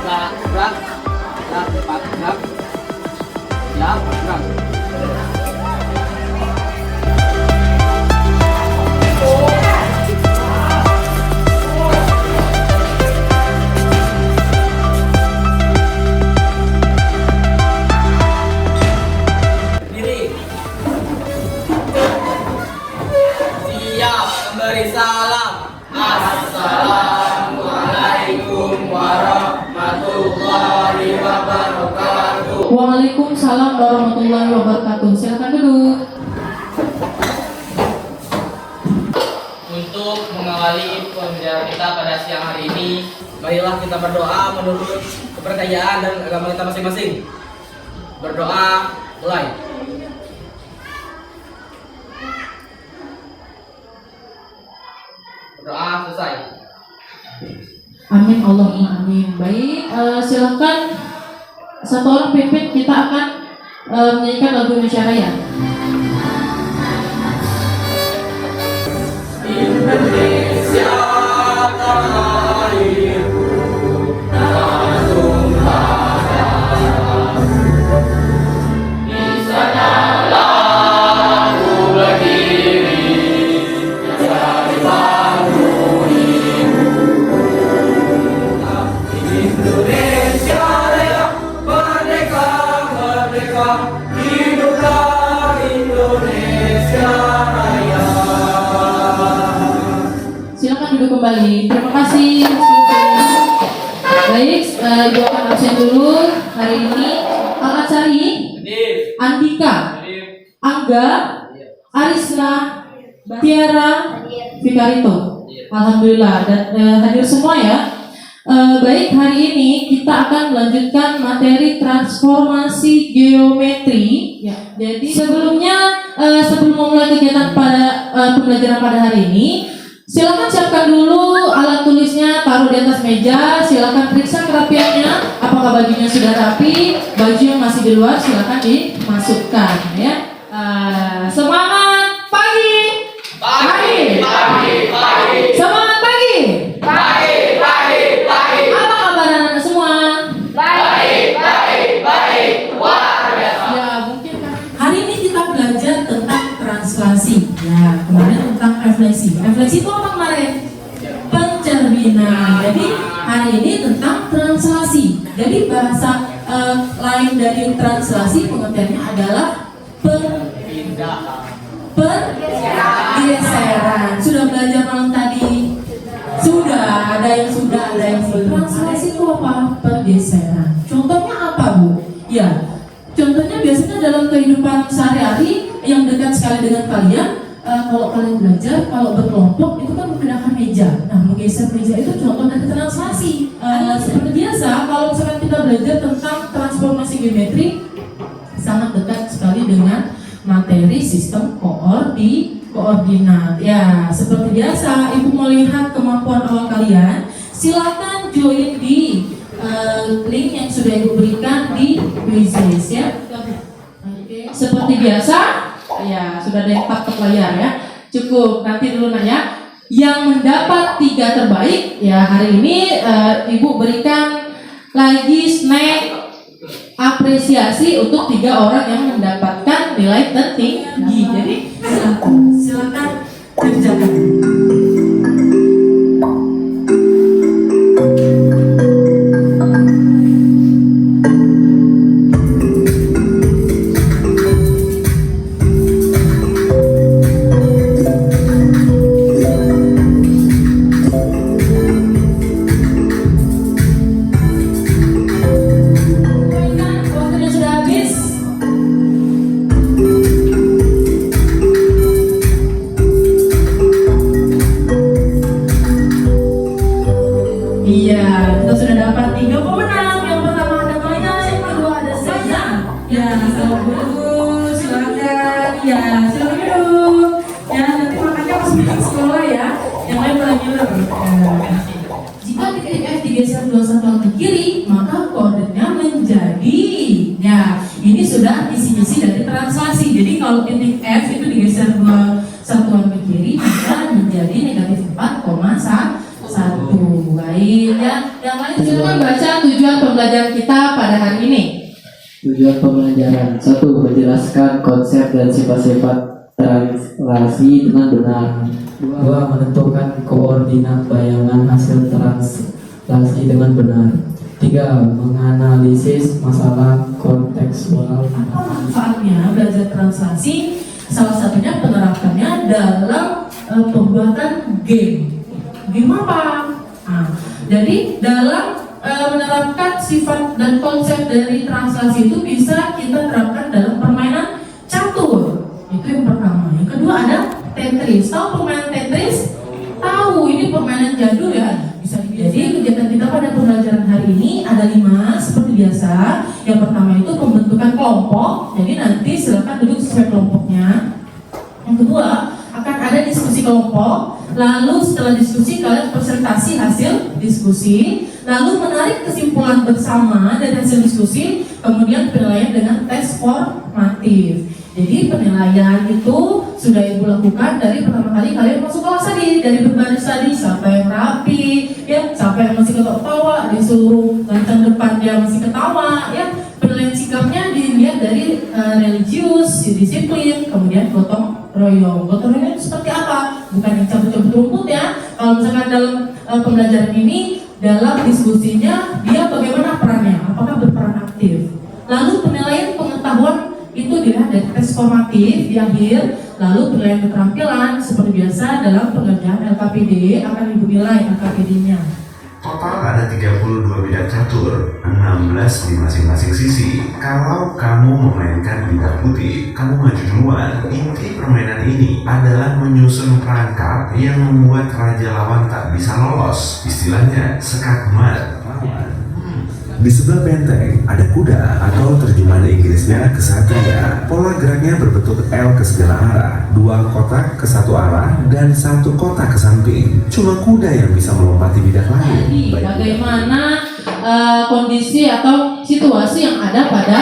gerak, cepat gerak, siap gerak. Beri salam. Assalamualaikum warahmatullahi wabarakatuh. Waalaikumsalam warahmatullahi wabarakatuh. Silakan duduk. Untuk mengawali pembelajaran kita pada siang hari ini, marilah kita berdoa menurut kepercayaan dan agama kita masing-masing. Berdoa, mulai. Doa selesai. Amin Allahumma amin. Baik, silakan satu orang pimpin, kita akan menyanyikan lagu Indonesia Raya. Indonesia tanah airku, tanah di sanalah ku berdiri, mencari bangku Indonesia Raya, merdeka, merdeka, hiduplah Indonesia Raya. Silakan duduk kembali. Terima kasih Mas Pimpin. Baik, Ibu akan absen dulu hari ini. Al-Atsari, Andika, Angga, Arisna, Tiara, Fikarito. Alhamdulillah, dan hadir semua ya. Baik, hari ini kita akan melanjutkan materi transformasi geometri. Ya, jadi sebelum memulai kegiatan pada pembelajaran pada hari ini, silakan siapkan dulu alat tulisnya, taruh di atas meja. Silakan periksa kerapiannya, apakah bajunya sudah rapi, baju yang masih di luar silakan dimasukkan ya. Semangat pagi. Pagi, pagi, pagi. Semangat pagi. Pagi, pagi, pagi. Apa kabar anak-anak semua? Baik, baik, baik. Luar biasa. Ya, mungkin hari ini kita belajar tentang translasi. Ya, kemarin tentang refleksi. Refleksi itu apa kemarin? Pencerminan. Jadi hari ini tentang translasi. Jadi bahasa lain dari translasi pengertiannya adalah pergeseran. Sudah belajar malam tadi? Sudah, ada yang belum. Translasi itu apa? Pergeseran. Contohnya apa, Bu? Ya, contohnya biasanya dalam kehidupan sehari-hari yang dekat sekali dengan kalian. Kalau kalian belajar, kalau berkelompok itu kan memindahkan meja. Nah, menggeser meja itu contoh dari translasi. Seperti biasa, kalau misalkan kita belajar tentang transformasi geometri, sangat dekat sekali dengan materi sistem koordinat. Ya, seperti biasa, Ibu melihat kemampuan awal kalian. Silakan join di link yang sudah Ibu berikan di Quizzes ya. Oke. Seperti biasa, ya sudah ada yang tap layar ya. Cukup nanti dulu nanya. Yang mendapat 3 terbaik ya hari ini Ibu berikan lagi snack apresiasi untuk 3 orang yang mendapatkan nilai tertinggi. Jadi silakan kerjakan. Waktunya sudah habis. Iya, kita sudah dapat 3 pemenang. Yang pertama ada Maya, yang kedua ada saya. Ya, selamat dulu, silakan. Ya, silakan duduk. Ya, nanti makannya pas pulang sekolah ya. Yang lain boleh ngiler. Jika titik F digeser 21 ke kiri, maka koordinatnya menjadi. Ya, ini sudah isi-isi dari translasi. Jadi kalau titik F itu digeser 21 ke kiri, maka menjadi negatif 4,1. Baik ya, ya. Yang lain silakan baca tujuan pembelajaran kita pada hari ini. Tujuan pembelajaran 1. Menjelaskan konsep dan sifat-sifat translasi dengan benar. 2. Menentukan koordinat bayangan hasil translasi dengan benar. 3. Menganalisis masalah kontekstual. Apa manfaatnya belajar translasi? Salah satunya penerapannya dalam pembuatan game. Game apa? Nah, jadi dalam menerapkan sifat dan konsep dari translasi itu bisa kita terapkan dalam permainan catur. Itu yang pertama. Yang kedua ada Tetris. Tahu permainan Tetris? Tahu, ini permainan jadul ya. Jadi kegiatan kita pada pembelajaran hari ini ada 5 seperti biasa. Yang pertama itu pembentukan kelompok. Jadi nanti silakan duduk sesuai kelompoknya. Yang kedua akan ada diskusi kelompok. Lalu setelah diskusi kalian presentasi hasil diskusi. Lalu menarik kesimpulan bersama dari hasil diskusi. Kemudian penilaian dengan tes formatif. Jadi penilaian itu sudah ibu lakukan dari pertama kali kalian masuk kelas tadi, dari berbaris tadi, siapa yang rapi, ya, siapa yang masih ketawa, disuruh ganteng depan dia masih ketawa, ya. Penilaian sikapnya dilihat dari religius, disiplin, kemudian gotong royong. Gotong royong itu seperti apa? Bukan yang cabut-cabut rumput ya. Kalau misalkan dalam pembelajaran ini, dalam diskusinya dia bagaimana perannya? Apakah berperan aktif? Lalu penilaian pengetahuan itu dilihat dari tes formatif di akhir, lalu penilaian keterampilan seperti biasa dalam pengerjaan LKPD akan ibu nilai LKPD-nya. Total ada 32 bidang catur, 16 di masing-masing sisi. Kalau kamu memainkan bidang putih, kamu maju duluan. Inti permainan ini adalah menyusun perangkap yang membuat raja lawan tak bisa lolos. Istilahnya skakmat. Di sebelah benteng ada kuda atau terjemahan Inggrisnya kesatria. Pola geraknya berbentuk L ke segala arah, 2 kotak ke satu arah dan 1 kotak ke samping. Cuma kuda yang bisa melompati bidang lain. Jadi bagaimana kondisi atau situasi yang ada pada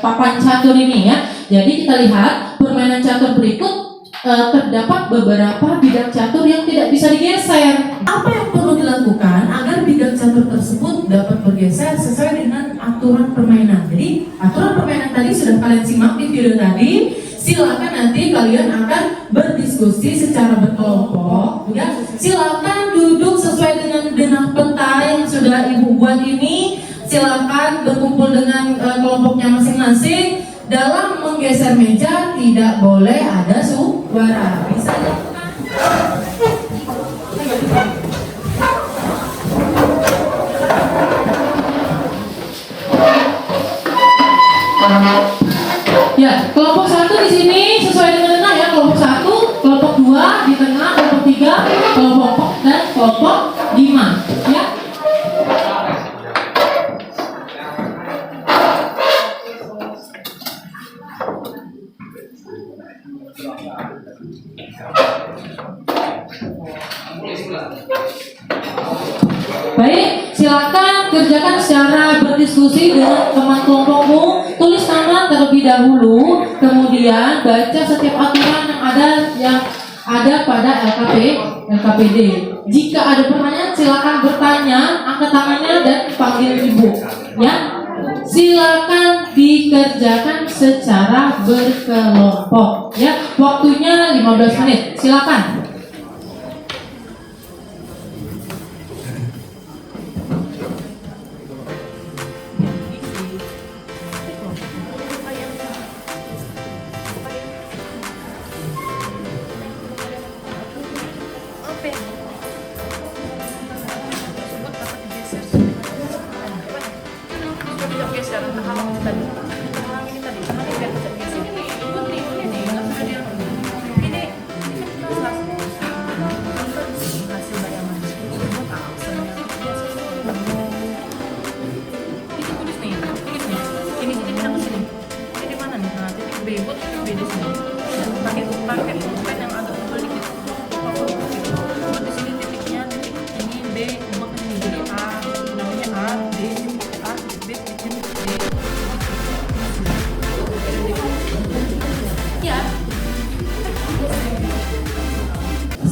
papan catur ini ya. Jadi kita lihat permainan catur berikut. Terdapat beberapa bidang catur yang tidak bisa digeser. Apa yang perlu dilakukan agar bidang catur tersebut dapat bergeser sesuai dengan aturan permainan? Jadi aturan permainan tadi sudah kalian simak di video tadi. Silakan nanti kalian akan berdiskusi secara berkelompok. Ya, silakan duduk sesuai dengan peta yang sudah ibu buat ini. Silakan berkumpul dengan kelompoknya masing-masing. Dalam menggeser meja tidak boleh ada suara. Bisa dilakukan. Ya, kelompok 1 di sini sesuai dengan tengah ya. Kelompok 1, kelompok 2 di tengah, kelompok 3, kelompok dan kelompok 5 ya. Baik, silakan kerjakan secara berdiskusi dengan teman kelompokmu. Tulis nama terlebih dahulu, kemudian baca setiap aturan yang ada pada LKPD. Jika ada pertanyaan, silakan bertanya, angkat tangannya dan panggil ibu. Ya, silakan dikerjakan secara berkelompok. Ya, waktunya 15 menit. Silakan.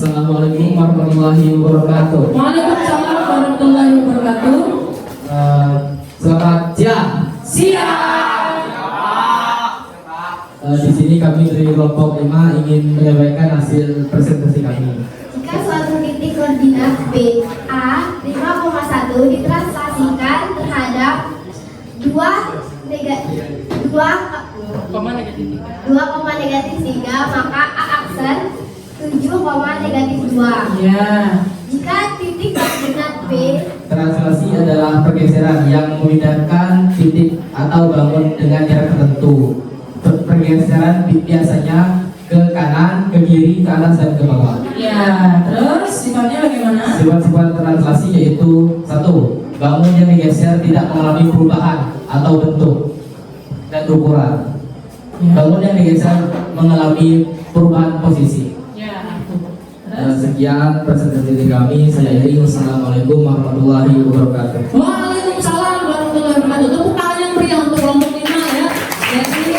Assalamualaikum warahmatullahi wabarakatuh. Waalaikumsalam warahmatullahi wabarakatuh. Selamat siang. Siap. Di sini kami dari kelompok 5 ingin menyampaikan hasil presentasi kami. Jika suatu titik koordinat B A 5,1 ditranslasikan terhadap 2,-3, maka A aksen 7,-2. Ya. Jika titik koordinat B Translasi adalah pergeseran yang memindahkan titik atau bangun dengan jarak tertentu. Pergeseran biasanya ke kanan, ke kiri, ke atas, dan ke bawah. Ya. Terus sifatnya bagaimana? Sifat-sifat translasi yaitu 1. Bangun yang digeser tidak mengalami perubahan atau bentuk dan ukuran. Bangun yang digeser mengalami perubahan posisi. Ya. Sekian presentasi dari kami. Saya Eri. Wassalamualaikum warahmatullahi wabarakatuh. Waalaikumsalam warahmatullahi wabarakatuh. Tepuk tangan yang meriah untuk kelompok 5 ya. Jadi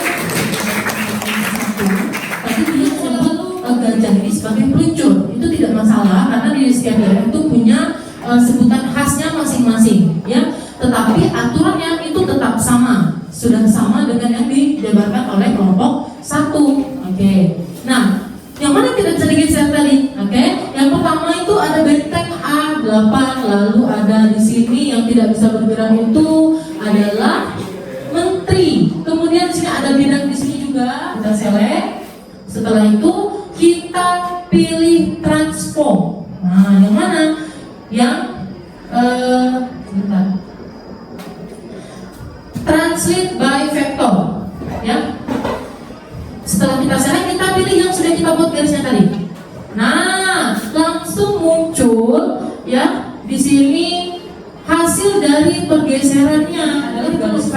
tadi dia sebut gajah ini sebagai peluncur. Itu tidak masalah karena di setiap daerah itu punya sebutan khasnya masing-masing ya. Tetapi aturannya itu tetap sama. Sudah sama dengan yang dijabarkan oleh kelompok 1. Oke. Nah, yang mana kita bisa digeser tadi? Oke. Yang pertama itu ada benteng A8, lalu ada di sini yang tidak bisa bergerak itu adalah menteri. Kemudian di sini ada bidang di sini juga, kita select. Setelah itu kita pilih transform. Nah, yang mana? Yang sebentar. Translate by vector, ya. Setelah kita select, kita pilih yang sudah kita buat garisnya tadi. Nah, langsung muncul ya di sini hasil dari pergeserannya adalah garis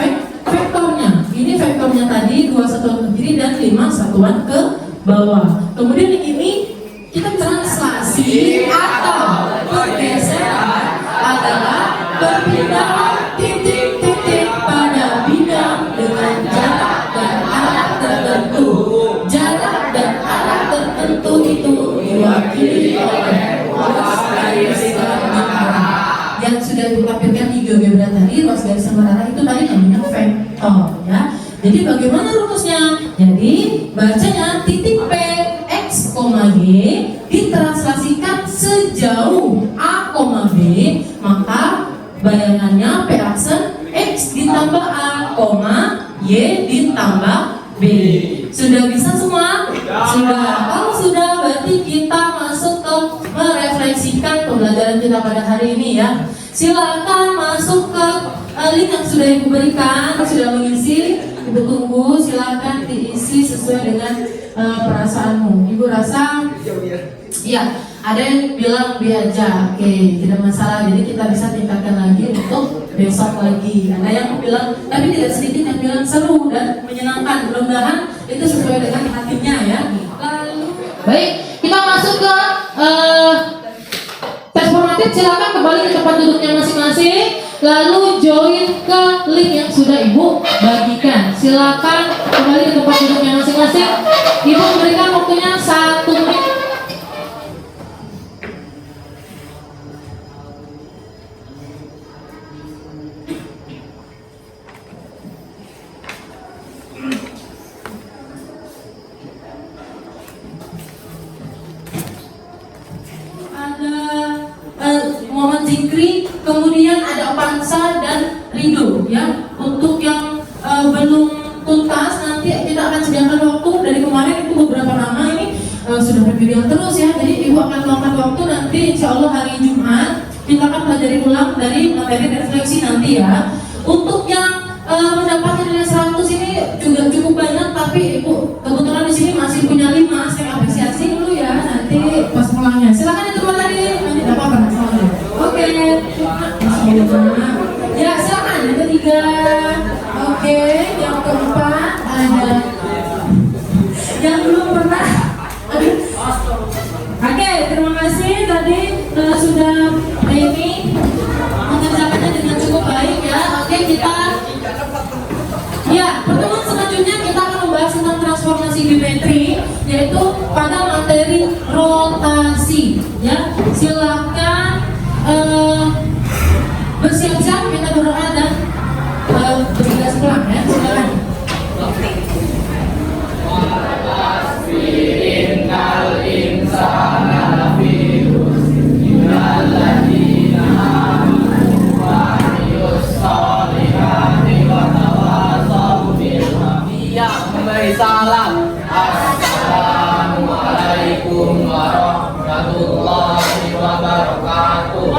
vektornya. Ini vektornya tadi 2 satuan ke kiri dan 5 satuan ke bawah. Kemudian ini kita translasi atau pergeseran adalah perpindahan titik-titik pada bidang dengan jarak dan arah tertentu. Jarak dan arah tertentu itu diwakili oleh ruas garis sementara. Yang sudah ditampilkan di GeoGebra tadi, ruas garis sementara itu tadi namanya vektor ya. Jadi bagaimana rumusnya? Jadi bacanya titik P X, Y ditranslasikan sejauh A, B, maka bayangannya P aksen X ditambah A, Y ditambah B. Sudah bisa semua? Sudah. Kalau sudah, berarti kita masuk ke merefleksikan pembelajaran kita pada hari ini ya. Silakan masuk ke link yang sudah Ibu berikan, sudah mengisi. Ibu tunggu, silakan diisi sesuai dengan perasaanmu. Ibu rasa, ya, ada yang bilang B aja, oke, tidak masalah. Jadi kita bisa tingkatkan lagi untuk besok lagi. Ada yang bilang, tapi tidak sedikit yang bilang seru dan menyenangkan. Mudah-mudahan itu sesuai dengan hatinya ya. Lalu, baik, kita masuk ke tes formatif. Silakan kembali ke tempat duduknya masing-masing. Lalu join ke link yang sudah Ibu bagikan. Silakan kembali ke tempat duduknya masing-masing. Ibu memberikan waktunya 1 menit. Muhammad Zikri, kemudian ada Pansa dan Ridho ya. Untuk yang belum tuntas nanti kita akan sediakan waktu. Dari kemarin itu beberapa nama ini sudah berpilihan terus ya. Jadi Ibu akan meluangkan waktu nanti insya Allah hari Jumat kita akan pelajari ulang dari materi refleksi nanti ya. Untuk yang mendapatkan nilai 100 ini juga cukup banyak, tapi Ibu kebetulan di sini masih punya 5. Saya apresiasi dulu ya nanti pas pulangnya. Silakan itu tadi nanti dapat apa masalah. Oke. Ya silakan yang ketiga. Oke, yang keempat ada yang belum pernah. Oke, terima kasih tadi sudah ini mengerjakannya dengan cukup baik ya. Oke, kita ya pertemuan selanjutnya kita akan membahas tentang transformasi geometri, yaitu pada materi rotasi ya. Silakan wabarakatuh.